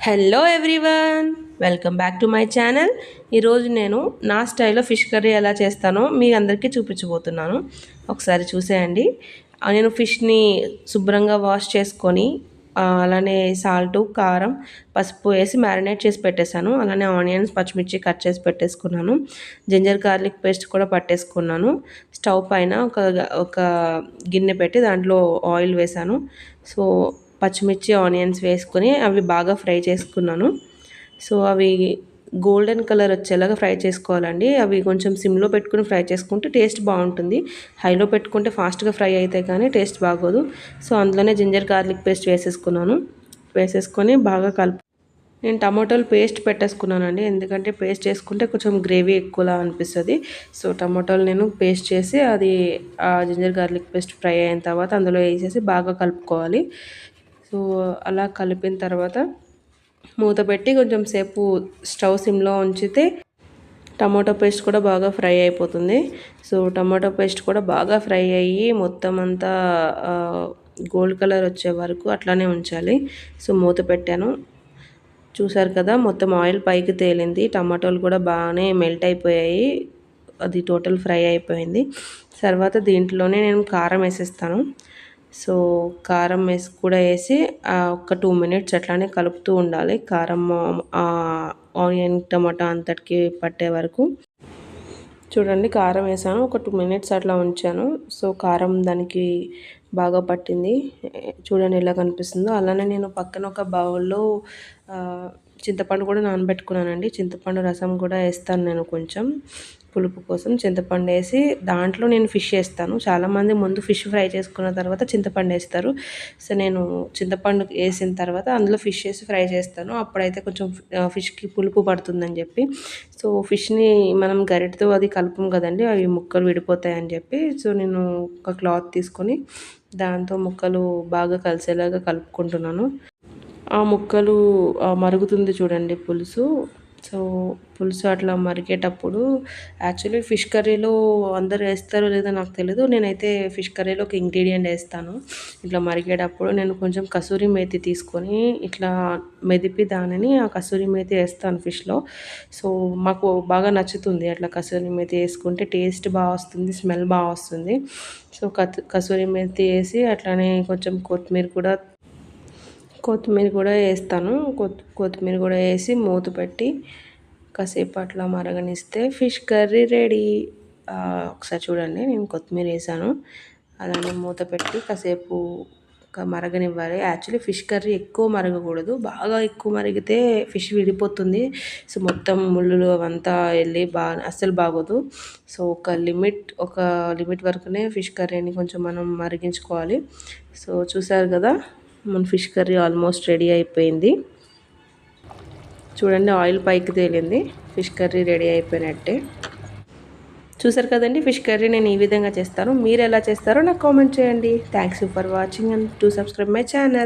Hello everyone, welcome back to my channel. ఈరోజు నేను నా స్టైల్లో ఫిష్ కర్రీ ఎలా చేస్తానో మీ అందరికీ చూపించబోతున్నాను. ఒకసారి చూసేయండి. నేను ఫిష్ని శుభ్రంగా వాష్ చేసుకొని అలానే సాల్టు, కారం, పసుపు వేసి మ్యారినేట్ చేసి పెట్టేశాను. అలానే ఆనియన్స్, పచ్చిమిర్చి కట్ చేసి పెట్టేసుకున్నాను. జింజర్ గార్లిక్ పేస్ట్ కూడా పట్టేసుకున్నాను. స్టవ్ పైన ఒక గిన్నె పెట్టి దాంట్లో ఆయిల్ వేసాను. సో పచ్చిమిర్చి, ఆనియన్స్ వేసుకొని అవి బాగా ఫ్రై చేసుకున్నాను. సో అవి గోల్డెన్ కలర్ వచ్చేలాగా ఫ్రై చేసుకోవాలండి. అవి కొంచెం సిమ్లో పెట్టుకుని ఫ్రై చేసుకుంటే టేస్ట్ బాగుంటుంది. హైలో పెట్టుకుంటే ఫాస్ట్గా ఫ్రై అయితే కానీ టేస్ట్ బాగోదు. సో అందులోనే జింజర్ గార్లిక్ పేస్ట్ వేసేసుకొని బాగా నేను టమాటోలు పేస్ట్ పెట్టేసుకున్నానండి. ఎందుకంటే పేస్ట్ చేసుకుంటే కొంచెం గ్రేవీ ఎక్కువలా అనిపిస్తుంది. సో టమాటోలు నేను పేస్ట్ చేసి అది జింజర్ గార్లిక్ పేస్ట్ ఫ్రై అయిన తర్వాత అందులో వేసేసి బాగా కలుపుకోవాలి. సో అలా కలిపిన తర్వాత మూత పెట్టి కొంచెం సేపు స్టవ్ సిమ్లో ఉంచితే టమాటో పేస్ట్ కూడా బాగా ఫ్రై అయిపోతుంది. సో టమాటో పేస్ట్ కూడా బాగా ఫ్రై అయ్యి మొత్తం అంతా గోల్డ్ కలర్ వచ్చే వరకు అట్లానే ఉంచాలి. సో మూత పెట్టాను. చూసారు కదా, మొత్తం ఆయిల్ పైకి తేలింది. టమాటోలు కూడా బాగానే మెల్ట్ అయిపోయాయి. అది టోటల్ ఫ్రై అయిపోయింది. తర్వాత దీంట్లోనే నేను కారం వేసేస్తాను. సో కారం వేసి ఒక 2 మినిట్స్ అట్లానే కలుపుతూ ఉండాలి. కారం ఆనియన్, టమాటా అంతటికి పట్టే వరకు. చూడండి, కారం వేసాను, ఒక 2 మినిట్స్ అట్లా ఉంచాను. సో కారం దానికి బాగా పట్టింది. చూడండి ఎలా కనిపిస్తుందో. అలానే నేను పక్కన ఒక బౌల్లో చింతపండు కూడా నానబెట్టుకున్నానండి. చింతపండు రసం కూడా వేస్తాను నేను, కొంచెం పులుపు కోసం చింతపండు వేసి దాంట్లో నేను ఫిష్ వేస్తాను. చాలామంది ముందు ఫిష్ ఫ్రై చేసుకున్న తర్వాత చింతపండు వేస్తారు. సో నేను చింతపండు వేసిన తర్వాత అందులో ఫిష్ వేసి ఫ్రై చేస్తాను. అప్పుడైతే కొంచెం ఫిష్కి పులుపు పడుతుందని చెప్పి. సో ఫిష్ని మనం గరిటతో అది కలుపం కదండి, అవి ముక్కలు విడిపోతాయని చెప్పి. సో నేను ఒక క్లాత్ తీసుకొని దాంతో ముక్కలు బాగా కలిసేలాగా కలుపుకుంటున్నాను. ఆ ముక్కలు మరుగుతుంది చూడండి పులుసు. సో పులుసు అట్లా మరిగేటప్పుడు యాక్చువల్లీ ఫిష్ కర్రీలో అందరు వేస్తారో లేదో నాకు తెలీదు, నేనైతే ఫిష్ కర్రీలో ఒక ఇంగ్రీడియంట్ వేస్తాను. ఇట్లా మరిగేటప్పుడు నేను కొంచెం కసూరి మేతి తీసుకొని ఇట్లా మెదిపి దానిని ఆ కసూరి మేతి వేస్తాను ఫిష్లో. సో మాకు బాగా నచ్చుతుంది అట్లా కసూరి మేతి వేసుకుంటే, టేస్ట్ బాగా వస్తుంది, స్మెల్ బాగా వస్తుంది. సో కసూరి మేతి వేసి అట్లానే కొంచెం కొత్తిమీర కూడా వేస్తాను. కొత్తిమీర కూడా వేసి మూత పెట్టి కాసేపు అట్లా మరగనిస్తే ఫిష్ కర్రీ రెడీ. ఒకసారి చూడండి, నేను కొత్తిమీర వేసాను. అలానే మూత పెట్టి కాసేపు మరగనివ్వాలి. యాక్చువల్లీ ఫిష్ కర్రీ ఎక్కువ మరగకూడదు, బాగా ఎక్కువ మరిగితే ఫిష్ విడిపోతుంది. సో మొత్తం ముళ్ళులు అవంతా వెళ్ళి అస్సలు బాగోదు. సో ఒక లిమిట్ వరకునే ఫిష్ కర్రీని కొంచెం మనం మరిగించుకోవాలి. సో చూసారు కదా, మన ఫిష్ కర్రీ ఆల్మోస్ట్ రెడీ అయిపోయింది. చూడండి, ఆయిల్ పైకి తేలింది. ఫిష్ కర్రీ రెడీ అయిపోయినట్టే. చూసారు కదండి, ఫిష్ కర్రీ నేను ఈ విధంగా చేస్తాను. మీరు ఎలా చేస్తారో నాకు కామెంట్ చేయండి. Thanks for watching and to subscribe my channel.